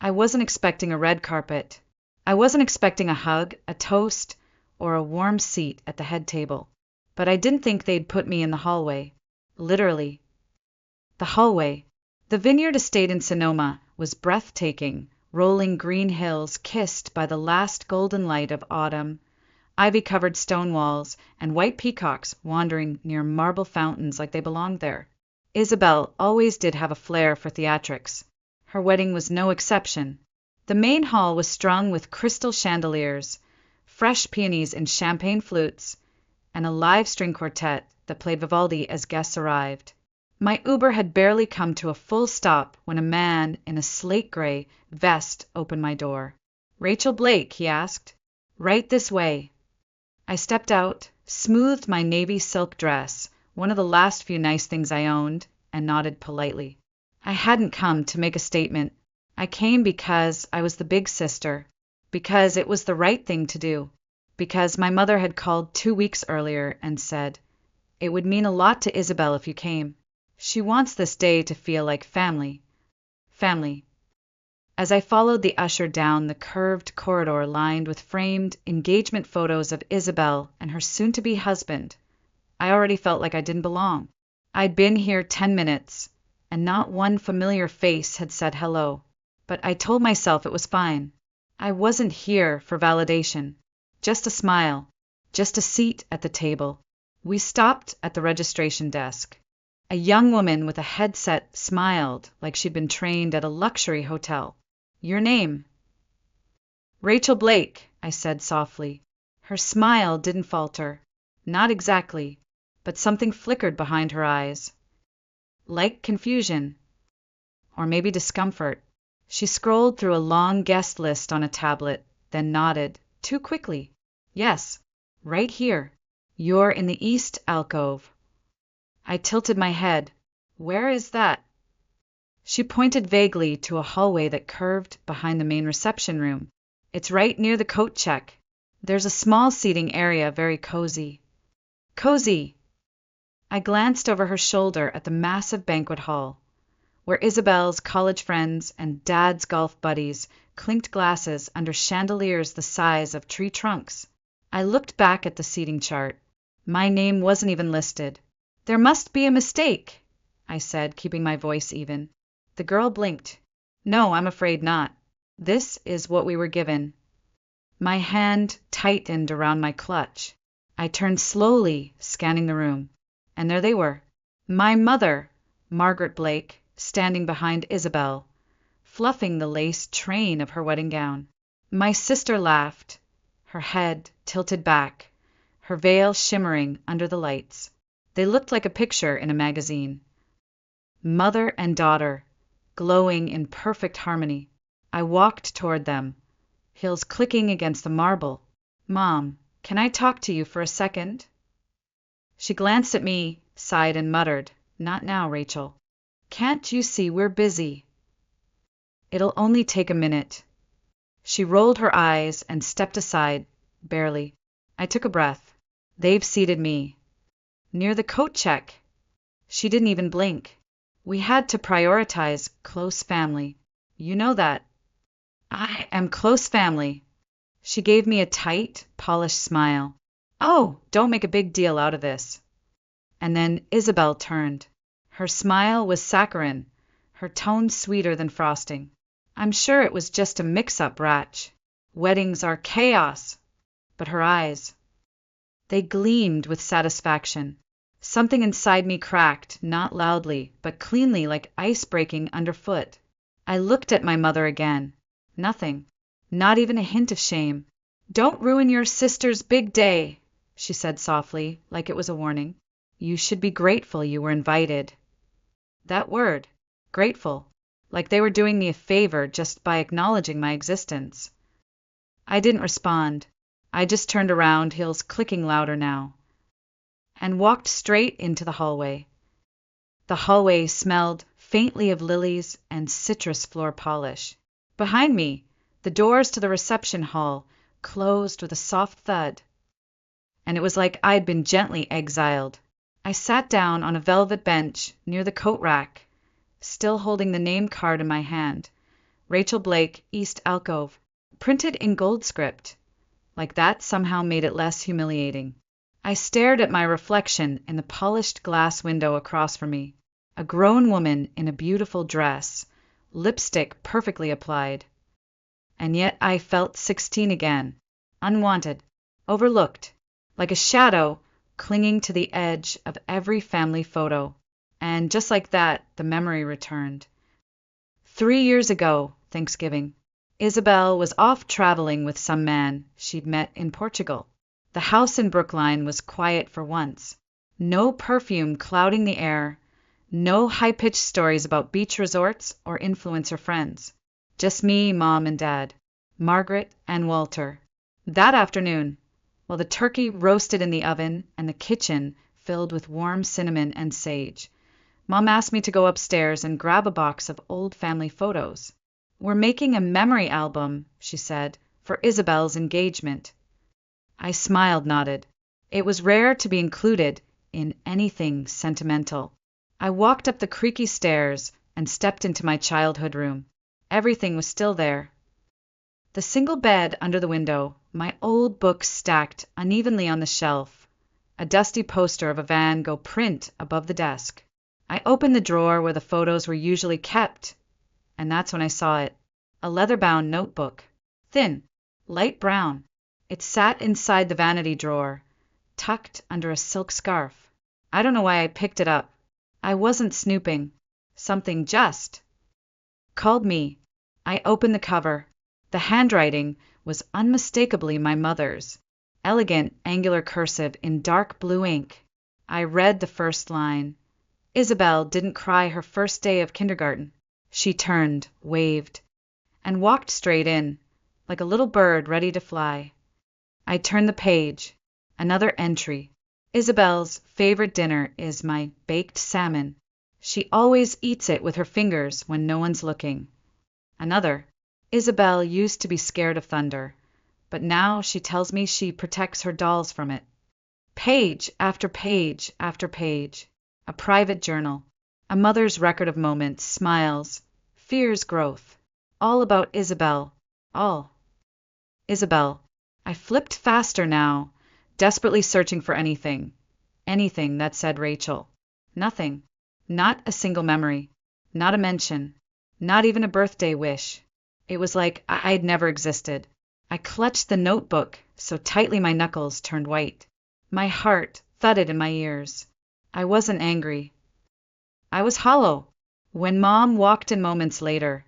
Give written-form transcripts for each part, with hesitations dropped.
I wasn't expecting a red carpet. I wasn't expecting a hug, a toast, or a warm seat at the head table. But I didn't think they'd put me in the hallway. Literally. The hallway. The vineyard estate in Sonoma was breathtaking, rolling green hills kissed by the last golden light of autumn, ivy-covered stone walls, and white peacocks wandering near marble fountains like they belonged there. Isabel always did have a flair for theatrics. Her wedding was no exception. The main hall was strung with crystal chandeliers, fresh peonies and champagne flutes, and a live string quartet that played Vivaldi as guests arrived. My Uber had barely come to a full stop when a man in a slate gray vest opened my door. "Rachel Blake?" he asked. "Right this way." I stepped out, smoothed my navy silk dress, one of the last few nice things I owned, and nodded politely. I hadn't come to make a statement. I came because I was the big sister, because it was the right thing to do, because my mother had called 2 weeks earlier and said, "It would mean a lot to Isabel if you came. She wants this day to feel like family." Family. As I followed the usher down the curved corridor lined with framed engagement photos of Isabel and her soon-to-be husband, I already felt like I didn't belong. I'd been here 10 minutes, and not one familiar face had said hello. But I told myself it was fine. I wasn't here for validation. Just a smile. Just a seat at the table. We stopped at the registration desk. A young woman with a headset smiled like she'd been trained at a luxury hotel. "Your name?" "Rachel Blake," I said softly. Her smile didn't falter. Not exactly, but something flickered behind her eyes. Like confusion. Or maybe discomfort. She scrolled through a long guest list on a tablet, then nodded, too quickly. "Yes, right here. You're in the east alcove." I tilted my head. "Where is that?" She pointed vaguely to a hallway that curved behind the main reception room. "It's right near the coat check. There's a small seating area, very cozy." Cozy! I glanced over her shoulder at the massive banquet hall, where Isabel's college friends and Dad's golf buddies clinked glasses under chandeliers the size of tree trunks. I looked back at the seating chart. My name wasn't even listed. "There must be a mistake," I said, keeping my voice even. The girl blinked. "No, I'm afraid not. This is what we were given." My hand tightened around my clutch. I turned slowly, scanning the room. And there they were. My mother, Margaret Blake, standing behind Isabel, fluffing the lace train of her wedding gown. My sister laughed, her head tilted back, her veil shimmering under the lights. They looked like a picture in a magazine. Mother and daughter, glowing in perfect harmony. I walked toward them, heels clicking against the marble. "Mom, can I talk to you for a second?" She glanced at me, sighed, and muttered, "Not now, Rachel. Can't you see we're busy?" "It'll only take a minute." She rolled her eyes and stepped aside, barely. I took a breath. They've seated me. Near the coat check. She didn't even blink. We had to prioritize close family. You know that. I am close family. She gave me a tight, polished smile. "Oh, don't make a big deal out of this." And then Isabel turned. Her smile was saccharine, her tone sweeter than frosting. I'm sure it was just a mix-up, Ratch. Weddings are chaos. But her eyes, they gleamed with satisfaction. Something inside me cracked, not loudly, but cleanly, like ice breaking underfoot. I looked at my mother again. Nothing. Not even a hint of shame. "Don't ruin your sister's big day," she said softly, like it was a warning. "You should be grateful you were invited." That word, grateful, like they were doing me a favor just by acknowledging my existence. I didn't respond. I just turned around, heels clicking louder now, and walked straight into the hallway. The hallway smelled faintly of lilies and citrus floor polish. Behind me, the doors to the reception hall closed with a soft thud, and it was like I'd been gently exiled. I sat down on a velvet bench near the coat rack, still holding the name card in my hand, Rachel Blake, East Alcove, printed in gold script. Like that somehow made it less humiliating. I stared at my reflection in the polished glass window across from me. A grown woman in a beautiful dress, lipstick perfectly applied. And yet I felt 16 again, unwanted, overlooked, like a shadow clinging to the edge of every family photo. And just like that, the memory returned. 3 years ago, Thanksgiving, Isabel was off traveling with some man she'd met in Portugal. The house in Brookline was quiet for once. No perfume clouding the air, no high-pitched stories about beach resorts or influencer friends. Just me, Mom and Dad, Margaret and Walter. That afternoon, while the turkey roasted in the oven and the kitchen filled with warm cinnamon and sage, Mom asked me to go upstairs and grab a box of old family photos. "We're making a memory album," she said, "for Isabel's engagement." I smiled, nodded. It was rare to be included in anything sentimental. I walked up the creaky stairs and stepped into my childhood room. Everything was still there. The single bed under the window, my old books stacked unevenly on the shelf, a dusty poster of a Van Gogh print above the desk. I opened the drawer where the photos were usually kept, and that's when I saw it. A leather-bound notebook. Thin, light brown. It sat inside the vanity drawer, tucked under a silk scarf. I don't know why I picked it up. I wasn't snooping. Something just called me. I opened the cover. The handwriting was unmistakably my mother's. Elegant, angular cursive in dark blue ink. I read the first line. Isabel didn't cry her first day of kindergarten. She turned, waved, and walked straight in, like a little bird ready to fly. I turned the page. Another entry. Isabel's favorite dinner is my baked salmon. She always eats it with her fingers when no one's looking. Another. Isabel used to be scared of thunder, but now she tells me she protects her dolls from it. Page after page after page. A private journal. A mother's record of moments, smiles, fears, growth. All about Isabel. All. Isabel. I flipped faster now, desperately searching for anything. Anything that said Rachel. Nothing. Not a single memory. Not a mention. Not even a birthday wish. It was like I'd never existed. I clutched the notebook so tightly my knuckles turned white. My heart thudded in my ears. I wasn't angry. I was hollow. When Mom walked in moments later,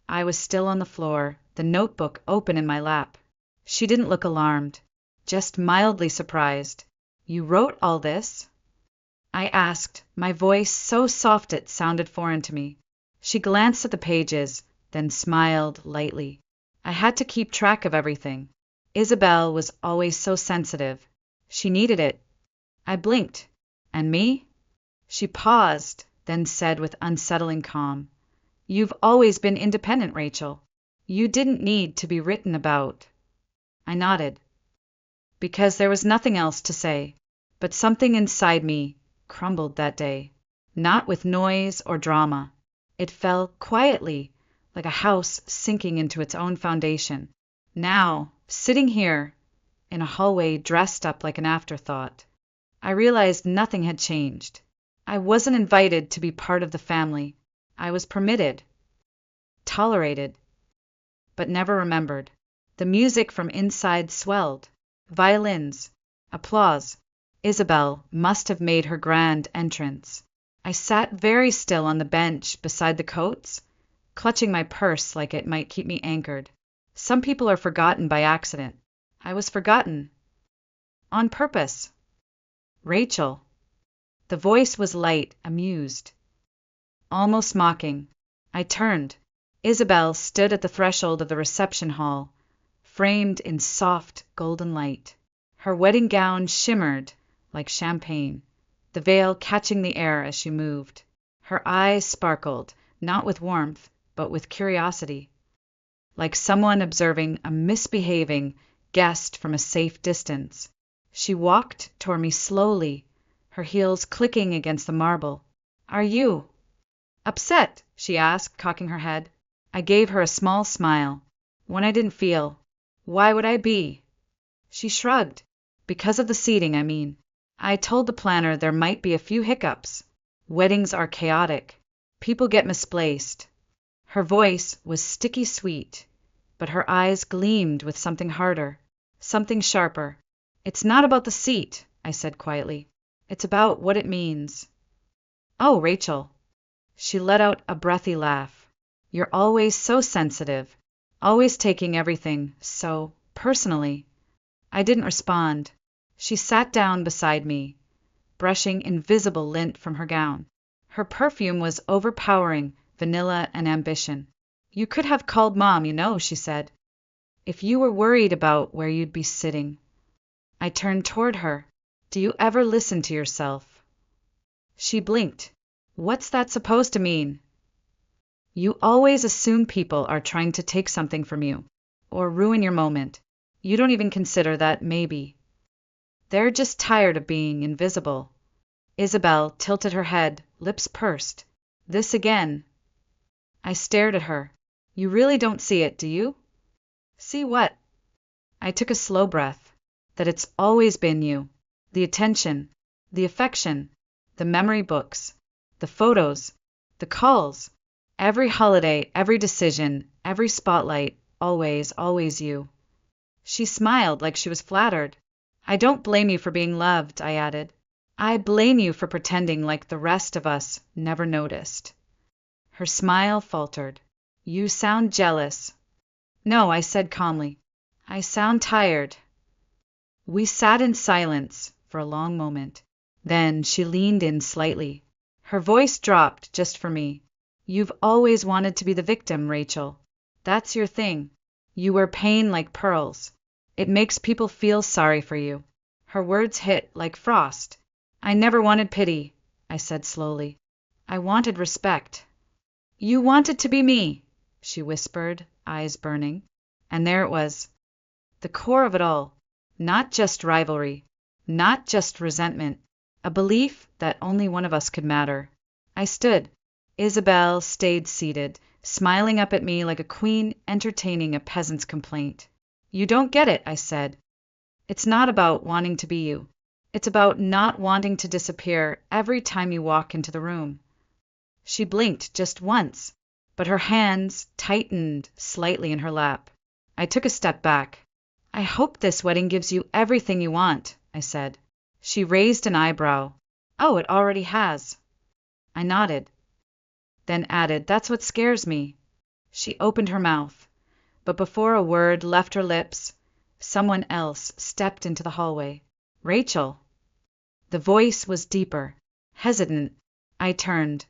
I was still on the floor, the notebook open in my lap. She didn't look alarmed, just mildly surprised. "You wrote all this?" I asked, my voice so soft it sounded foreign to me. She glanced at the pages, then smiled lightly. I had to keep track of everything. Isabel was always so sensitive. She needed it. I blinked. "And me?" She paused, then said with unsettling calm, "You've always been independent, Rachel. You didn't need to be written about." I nodded, because there was nothing else to say, but something inside me crumbled that day. Not with noise or drama. It fell quietly, like a house sinking into its own foundation. Now, sitting here, in a hallway dressed up like an afterthought, I realized nothing had changed. I wasn't invited to be part of the family. I was permitted, tolerated, but never remembered. The music from inside swelled. Violins, applause. Isabel must have made her grand entrance. I sat very still on the bench beside the coats, clutching my purse like it might keep me anchored. Some people are forgotten by accident. I was forgotten. On purpose. Rachel. The voice was light, amused, almost mocking. I turned. Isabel stood at the threshold of the reception hall, framed in soft golden light. Her wedding gown shimmered like champagne, the veil catching the air as she moved. Her eyes sparkled, not with warmth, but with curiosity, like someone observing a misbehaving guest from a safe distance. She walked toward me slowly, her heels clicking against the marble. "Are you upset?" she asked, cocking her head. I gave her a small smile. One I didn't feel. Why would I be? She shrugged. Because of the seating, I mean. I told the planner there might be a few hiccups. Weddings are chaotic. People get misplaced. Her voice was sticky sweet, but her eyes gleamed with something harder, something sharper. It's not about the seat, I said quietly. It's about what it means. Oh, Rachel. She let out a breathy laugh. You're always so sensitive, always taking everything so personally. I didn't respond. She sat down beside me, brushing invisible lint from her gown. Her perfume was overpowering vanilla and ambition. You could have called Mom, she said, if you were worried about where you'd be sitting. I turned toward her. Do you ever listen to yourself? She blinked. What's that supposed to mean? You always assume people are trying to take something from you, or ruin your moment. You don't even consider that maybe. They're just tired of being invisible. Isabel tilted her head, lips pursed. This again. I stared at her. You really don't see it, do you? See what? I took a slow breath. That it's always been you. The attention, the affection, the memory books, the photos, the calls, every holiday, every decision, every spotlight, always, always you. She smiled like she was flattered. I don't blame you for being loved, I added. I blame you for pretending like the rest of us never noticed. Her smile faltered. You sound jealous. No, I said calmly. I sound tired. We sat in silence for a long moment. Then she leaned in slightly. Her voice dropped just for me. You've always wanted to be the victim, Rachel. That's your thing. You wear pain like pearls. It makes people feel sorry for you. Her words hit like frost. I never wanted pity, I said slowly. I wanted respect. You wanted to be me, she whispered, eyes burning. And there it was. The core of it all. Not just rivalry, not just resentment, a belief that only one of us could matter. I stood. Isabel stayed seated, smiling up at me like a queen entertaining a peasant's complaint. You don't get it, I said. It's not about wanting to be you. It's about not wanting to disappear every time you walk into the room. She blinked just once, but her hands tightened slightly in her lap. I took a step back. I hope this wedding gives you everything you want, I said. She raised an eyebrow. Oh, it already has. I nodded, then added, that's what scares me. She opened her mouth, but before a word left her lips, someone else stepped into the hallway. Rachel. The voice was deeper, hesitant. I turned,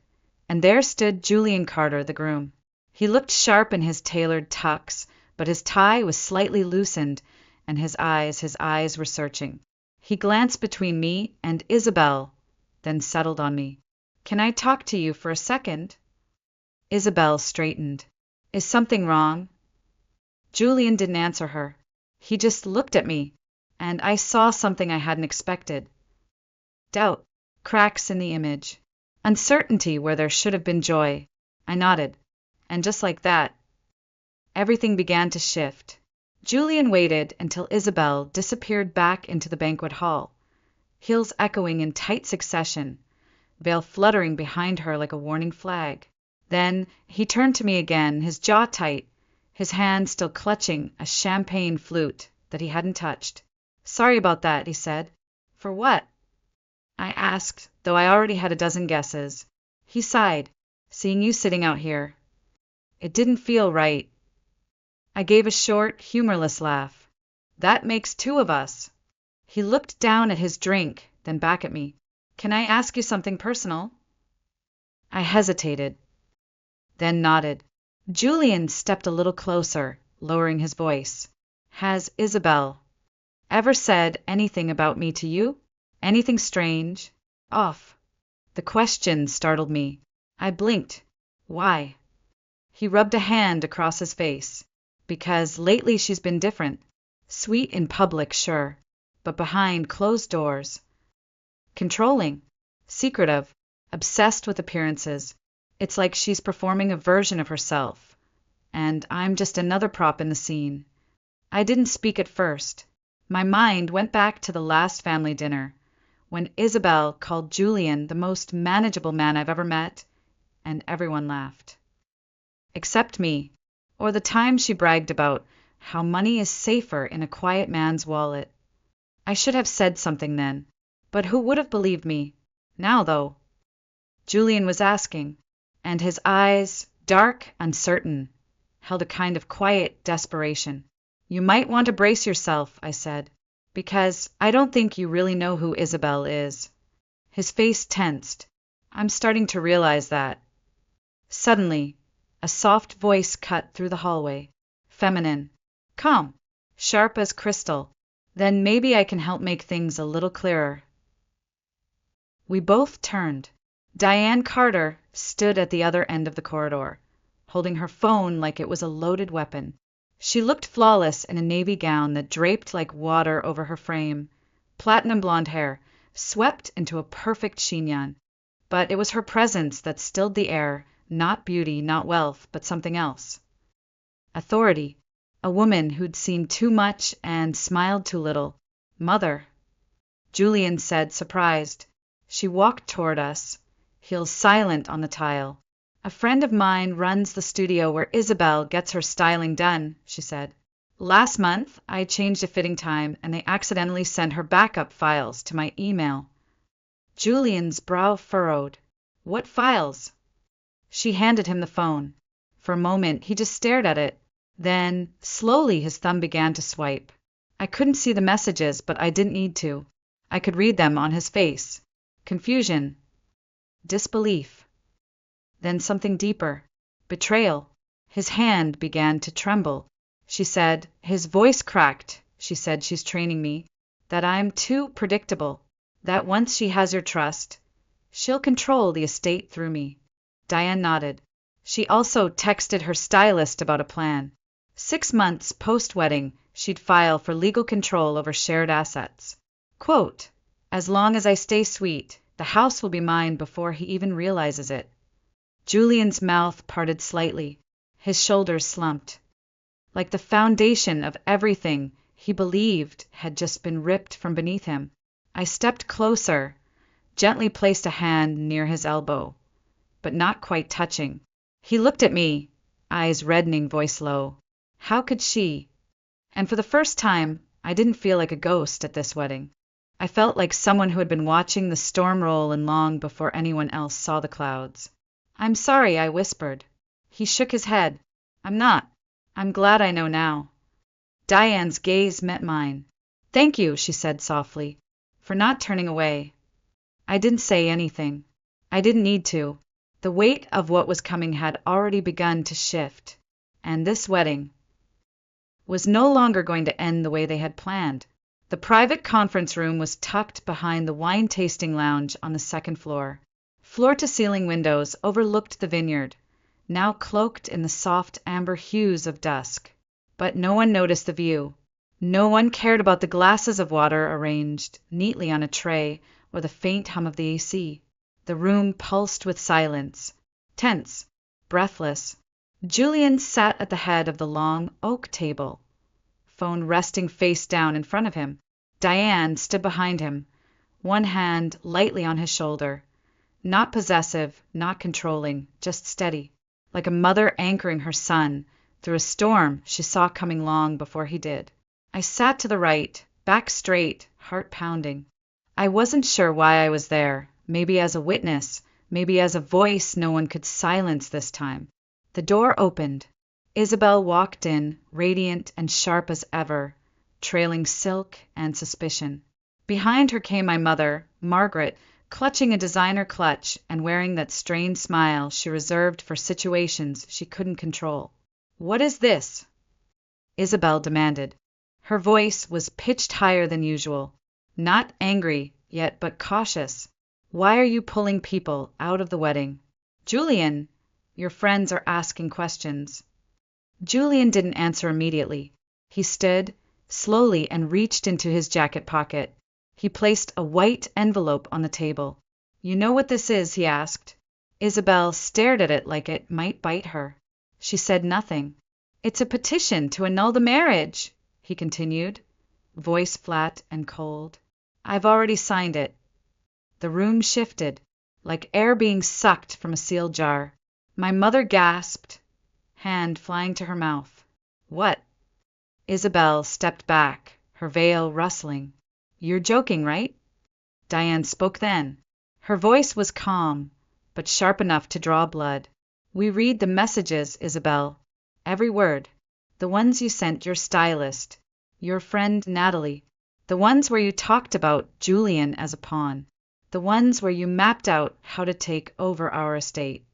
and there stood Julian Carter, the groom. He looked sharp in his tailored tux, but his tie was slightly loosened, and his eyes were searching. He glanced between me and Isabel, then settled on me. Can I talk to you for a second? Isabel straightened. Is something wrong? Julian didn't answer her. He just looked at me, and I saw something I hadn't expected. Doubt, cracks in the image, uncertainty where there should have been joy. I nodded, and just like that, everything began to shift. Julian waited until Isabel disappeared back into the banquet hall, heels echoing in tight succession, veil fluttering behind her like a warning flag. Then he turned to me again, his jaw tight, his hand still clutching a champagne flute that he hadn't touched. Sorry about that, he said. For what? I asked, though I already had a dozen guesses. He sighed, seeing you sitting out here. It didn't feel right. I gave a short, humorless laugh. That makes two of us. He looked down at his drink, then back at me. Can I ask you something personal? I hesitated, then nodded. Julian stepped a little closer, lowering his voice. Has Isabel ever said anything about me to you? Anything strange? Off? The question startled me. I blinked. Why? He rubbed a hand across his face. Because lately she's been different. Sweet in public, sure, but behind closed doors. Controlling, secretive, obsessed with appearances. It's like she's performing a version of herself, and I'm just another prop in the scene. I didn't speak at first. My mind went back to the last family dinner, when Isabel called Julian the most manageable man I've ever met, and everyone laughed. Except me, or the time she bragged about how money is safer in a quiet man's wallet. I should have said something then, but who would have believed me? Now, though. Julian was asking, and his eyes, dark, uncertain, held a kind of quiet desperation. You might want to brace yourself, I said, because I don't think you really know who Isabel is. His face tensed. I'm starting to realize that. Suddenly, a soft voice cut through the hallway. Feminine. Calm. Sharp as crystal. Then maybe I can help make things a little clearer. We both turned. Diane Carter stood at the other end of the corridor, holding her phone like it was a loaded weapon. She looked flawless in a navy gown that draped like water over her frame, platinum blonde hair, swept into a perfect chignon. But it was her presence that stilled the air, not beauty, not wealth, but something else. Authority. A woman who'd seen too much and smiled too little. Mother. Julian said, surprised. She walked toward us, heels silent on the tile. A friend of mine runs the studio where Isabel gets her styling done, she said. Last month, I changed a fitting time, and they accidentally sent her backup files to my email. Julian's brow furrowed. What files? She handed him the phone. For a moment, he just stared at it. Then, slowly, his thumb began to swipe. I couldn't see the messages, but I didn't need to. I could read them on his face. Confusion. Disbelief. Then something deeper. Betrayal. His hand began to tremble. She said, his voice cracked. She said she's training me, that I'm too predictable, that once she has your trust, she'll control the estate through me. Diane nodded. She also texted her stylist about a plan. 6 months post-wedding, she'd file for legal control over shared assets. Quote, as long as I stay sweet, the house will be mine before he even realizes it. Julian's mouth parted slightly. His shoulders slumped. Like the foundation of everything he believed had just been ripped from beneath him. I stepped closer, gently placed a hand near his elbow, but not quite touching. He looked at me, eyes reddening, voice low. How could she? And for the first time, I didn't feel like a ghost at this wedding. I felt like someone who had been watching the storm roll in long before anyone else saw the clouds. I'm sorry, I whispered. He shook his head. I'm not. I'm glad I know now. Diane's gaze met mine. Thank you, she said softly, for not turning away. I didn't say anything. I didn't need to. The weight of what was coming had already begun to shift, and this wedding was no longer going to end the way they had planned. The private conference room was tucked behind the wine-tasting lounge on the second floor. Floor-to-ceiling windows overlooked the vineyard, now cloaked in the soft amber hues of dusk. But no one noticed the view. No one cared about the glasses of water arranged neatly on a tray or the faint hum of the AC. The room pulsed with silence, tense, breathless. Julian sat at the head of the long oak table, phone resting face down in front of him. Diane stood behind him, one hand lightly on his shoulder. Not possessive, not controlling, just steady, like a mother anchoring her son through a storm she saw coming long before he did. I sat to the right, back straight, heart pounding. I wasn't sure why I was there, maybe as a witness, maybe as a voice no one could silence this time. The door opened. Isabel walked in, radiant and sharp as ever, trailing silk and suspicion. Behind her came my mother, Margaret, clutching a designer clutch and wearing that strained smile she reserved for situations she couldn't control. What is this? Isabel demanded. Her voice was pitched higher than usual, not angry yet, but cautious. Why are you pulling people out of the wedding? Julian, your friends are asking questions. Julian didn't answer immediately. He stood, slowly, and reached into his jacket pocket. He placed a white envelope on the table. You know what this is? He asked. Isabel stared at it like it might bite her. She said nothing. It's a petition to annul the marriage, he continued, voice flat and cold. I've already signed it. The room shifted, like air being sucked from a sealed jar. My mother gasped, hand flying to her mouth. What? Isabel stepped back, her veil rustling. You're joking, right? Diane spoke then. Her voice was calm, but sharp enough to draw blood. We read the messages, Isabel. Every word. The ones you sent your stylist, your friend Natalie. The ones where you talked about Julian as a pawn. The ones where you mapped out how to take over our estate.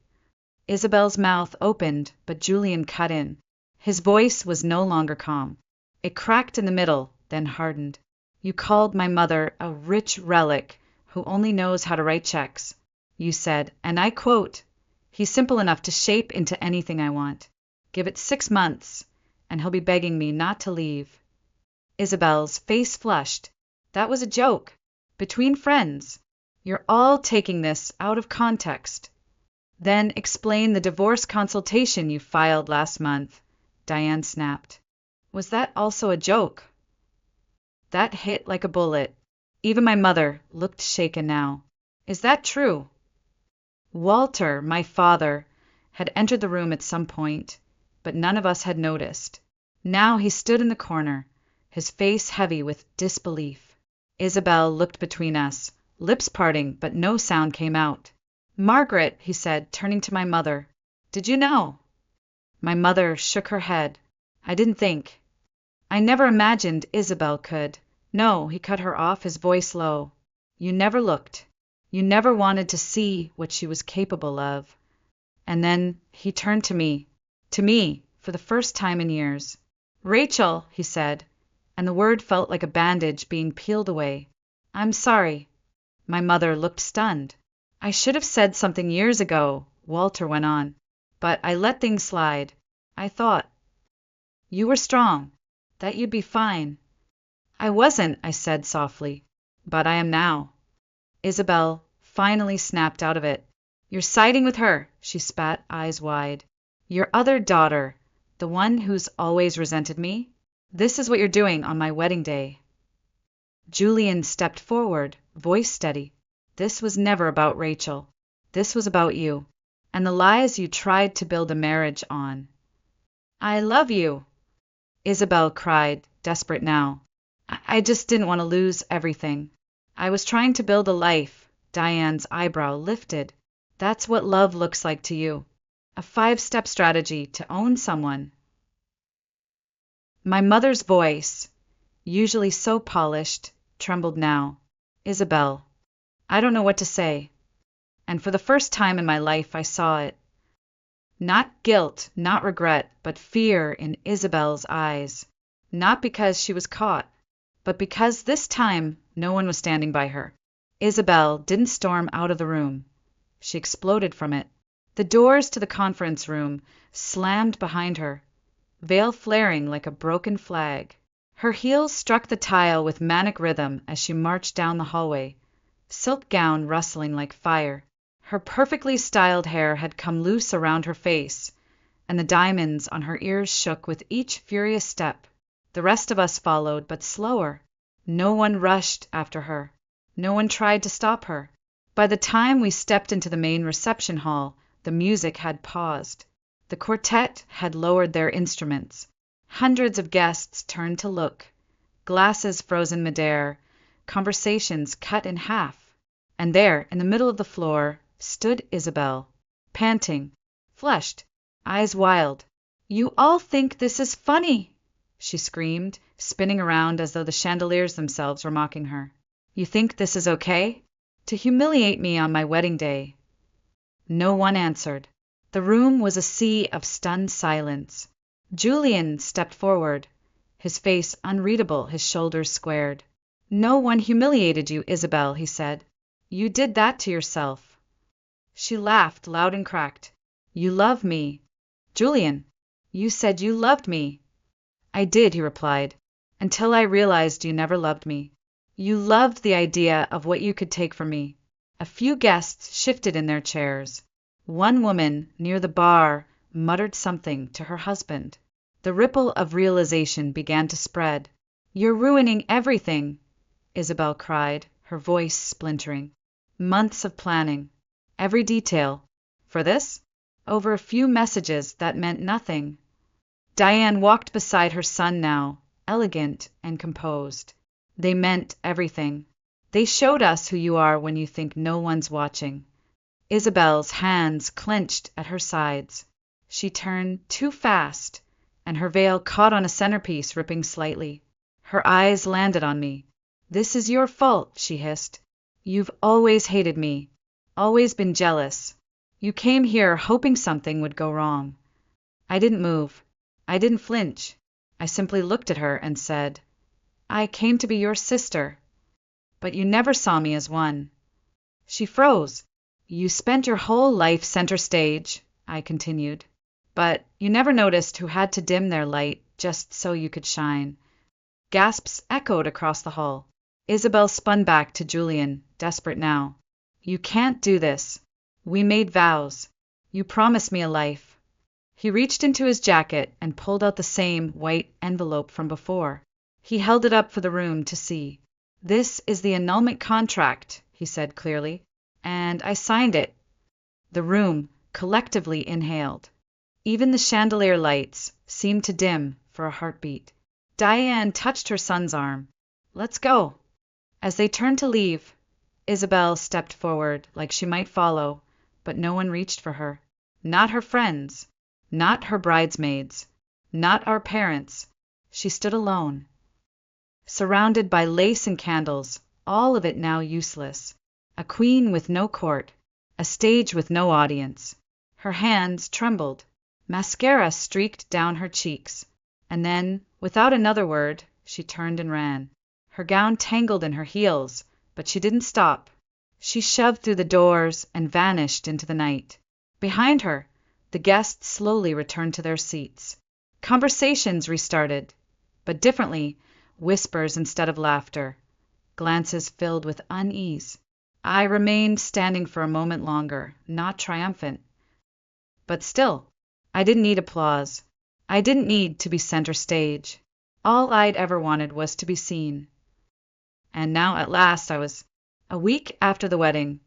Isabel's mouth opened, but Julian cut in. His voice was no longer calm. It cracked in the middle, then hardened. You called my mother a rich relic who only knows how to write checks. You said, and I quote, he's simple enough to shape into anything I want. Give it 6 months, and he'll be begging me not to leave. Isabel's face flushed. That was a joke. Between friends. You're all taking this out of context. Then explain the divorce consultation you filed last month, Diane snapped. Was that also a joke? That hit like a bullet. Even my mother looked shaken now. Is that true? Walter, my father, had entered the room at some point, but none of us had noticed. Now he stood in the corner, his face heavy with disbelief. Isabel looked between us, lips parting, but no sound came out. Margaret, he said, turning to my mother, did you know? My mother shook her head. I didn't think. I never imagined Isabel could. No, he cut her off, his voice low. You never looked. You never wanted to see what she was capable of. And then he turned to me, for the first time in years. Rachel, he said, and the word felt like a bandage being peeled away. I'm sorry. My mother looked stunned. I should have said something years ago, Walter went on, but I let things slide. I thought you were strong, that you'd be fine. I wasn't, I said softly, but I am now. Isabel finally snapped out of it. You're siding with her, she spat, eyes wide. Your other daughter, the one who's always resented me? This is what you're doing on my wedding day. Julian stepped forward, voice steady. This was never about Rachel. This was about you, and the lies you tried to build a marriage on. I love you, Isabel cried, desperate now. I just didn't want to lose everything. I was trying to build a life. Diane's eyebrow lifted. That's what love looks like to you. A 5-step strategy to own someone. My mother's voice, usually so polished, trembled now. Isabel, I don't know what to say. And for the first time in my life I saw it. Not guilt, not regret, but fear in Isabel's eyes. Not because she was caught, but because this time no one was standing by her. Isabel didn't storm out of the room. She exploded from it. The doors to the conference room slammed behind her, veil flaring like a broken flag. Her heels struck the tile with manic rhythm as she marched down the hallway, silk gown rustling like fire. Her perfectly styled hair had come loose around her face, and the diamonds on her ears shook with each furious step. The rest of us followed, but slower. No one rushed after her. No one tried to stop her. By the time we stepped into the main reception hall, the music had paused. The quartet had lowered their instruments. Hundreds of guests turned to look, glasses frozen midair, conversations cut in half. And there, in the middle of the floor, stood Isabel, panting, flushed, eyes wild. You all think this is funny, she screamed, spinning around as though the chandeliers themselves were mocking her. You think this is okay? To humiliate me on my wedding day. No one answered. The room was a sea of stunned silence. Julian stepped forward, his face unreadable, his shoulders squared. No one humiliated you, Isabel, he said. You did that to yourself. She laughed loud and cracked. You love me. Julian, you said you loved me. I did, he replied, until I realized you never loved me. You loved the idea of what you could take from me. A few guests shifted in their chairs. One woman near the bar muttered something to her husband. The ripple of realization began to spread. "You're ruining everything," Isabel cried, her voice splintering. "Months of planning. Every detail. For this? Over a few messages that meant nothing." Diane walked beside her son now, elegant and composed. "They meant everything. They showed us who you are when you think no one's watching." Isabel's hands clenched at her sides. She turned too fast, and her veil caught on a centerpiece, ripping slightly. Her eyes landed on me. "This is your fault," she hissed. "You've always hated me, always been jealous. You came here hoping something would go wrong." I didn't move. I didn't flinch. I simply looked at her and said, "I came to be your sister, but you never saw me as one." She froze. "You spent your whole life center stage," I continued, "but you never noticed who had to dim their light just so you could shine." Gasps echoed across the hall. Isabel spun back to Julian, desperate now. "You can't do this. We made vows. You promised me a life." He reached into his jacket and pulled out the same white envelope from before. He held it up for the room to see. "This is the annulment contract," he said clearly, "and I signed it." The room collectively inhaled. Even the chandelier lights seemed to dim for a heartbeat. Diane touched her son's arm. "Let's go." As they turned to leave, Isabel stepped forward like she might follow, but no one reached for her. Not her friends. Not her bridesmaids. Not our parents. She stood alone, surrounded by lace and candles, all of it now useless. A queen with no court. A stage with no audience. Her hands trembled. Mascara streaked down her cheeks. And then, without another word, she turned and ran. Her gown tangled in her heels, but she didn't stop. She shoved through the doors and vanished into the night. Behind her, the guests slowly returned to their seats. Conversations restarted, but differently, whispers instead of laughter. Glances filled with unease. I remained standing for a moment longer, not triumphant. But still, I didn't need applause. I didn't need to be center stage. All I'd ever wanted was to be seen. And now at last I was. A week after the wedding,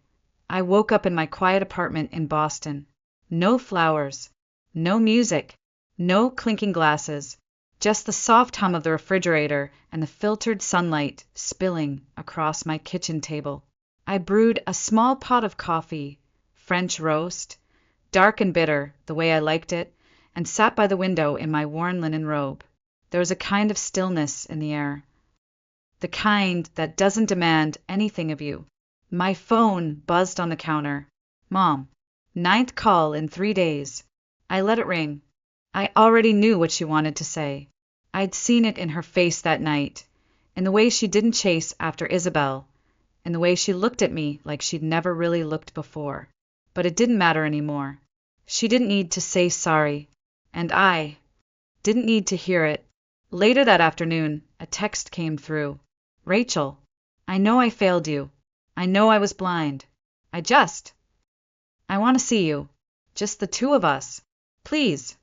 I woke up in my quiet apartment in Boston. No flowers, no music, no clinking glasses, just the soft hum of the refrigerator and the filtered sunlight spilling across my kitchen table. I brewed a small pot of coffee, French roast, dark and bitter, the way I liked it, and sat by the window in my worn linen robe. There was a kind of stillness in the air. The kind that doesn't demand anything of you. My phone buzzed on the counter. "Mom, 9th call in 3 days." I let it ring. I already knew what she wanted to say. I'd seen it in her face that night, in the way she didn't chase after Isabel, in the way she looked at me like she'd never really looked before. But it didn't matter anymore. She didn't need to say sorry, and I didn't need to hear it. Later that afternoon, a text came through. "Rachel, I know I failed you. I know I was blind. I want to see you. Just the two of us. Please."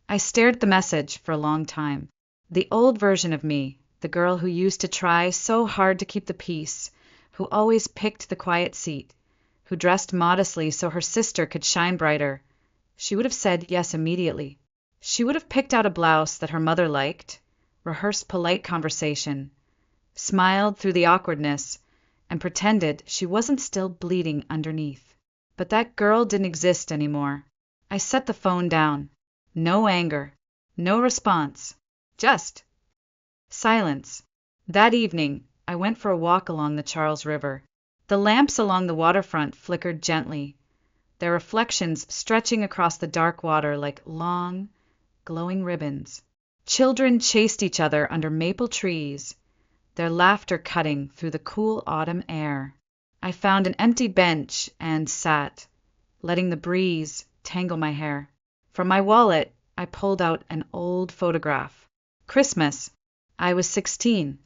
I stared at the message for a long time. The old version of me, the girl who used to try so hard to keep the peace, who always picked the quiet seat, who dressed modestly so her sister could shine brighter, she would have said yes immediately. She would have picked out a blouse that her mother liked, rehearsed polite conversation, smiled through the awkwardness, and pretended she wasn't still bleeding underneath. But that girl didn't exist anymore. I set the phone down. No anger. No response. Just silence. That evening, I went for a walk along the Charles River. The lamps along the waterfront flickered gently, their reflections stretching across the dark water like long, glowing ribbons. Children chased each other under maple trees, their laughter cutting through the cool autumn air. I found an empty bench and sat, letting the breeze tangle my hair. From my wallet, I pulled out an old photograph. Christmas. I was 16.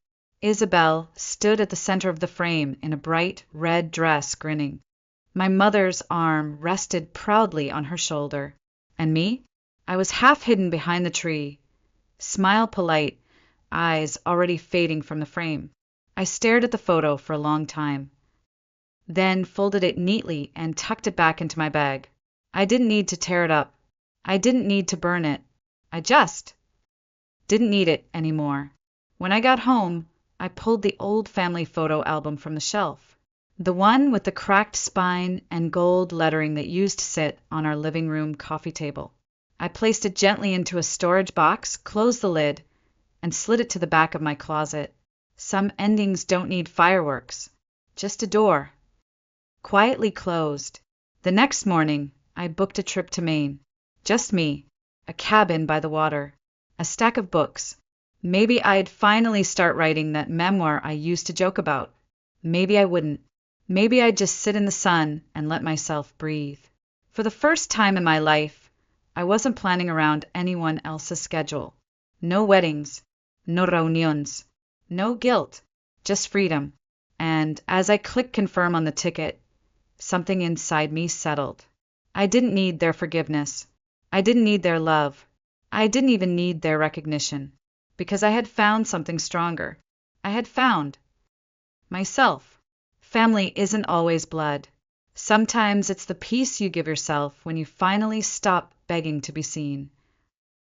Isabel stood at the center of the frame in a bright red dress, grinning. My mother's arm rested proudly on her shoulder. And me? I was half hidden behind the tree, Smile polite, eyes already fading from the frame. I stared at the photo for a long time, then folded it neatly and tucked it back into my bag. I didn't need to tear it up. I didn't need to burn it. I just didn't need it anymore. When I got home, I pulled the old family photo album from the shelf. The one with the cracked spine and gold lettering that used to sit on our living room coffee table. I placed it gently into a storage box, closed the lid, and slid it to the back of my closet. Some endings don't need fireworks, just a door. Quietly closed. The next morning, I booked a trip to Maine. Just me, a cabin by the water, a stack of books. Maybe I'd finally start writing that memoir I used to joke about. Maybe I wouldn't. Maybe I'd just sit in the sun and let myself breathe. For the first time in my life, I wasn't planning around anyone else's schedule. No weddings, no reuniones, no guilt, just freedom. And as I clicked confirm on the ticket, something inside me settled. I didn't need their forgiveness. I didn't need their love. I didn't even need their recognition. Because I had found something stronger. I had found myself. Family isn't always blood. Sometimes it's the peace you give yourself when you finally stop begging to be seen.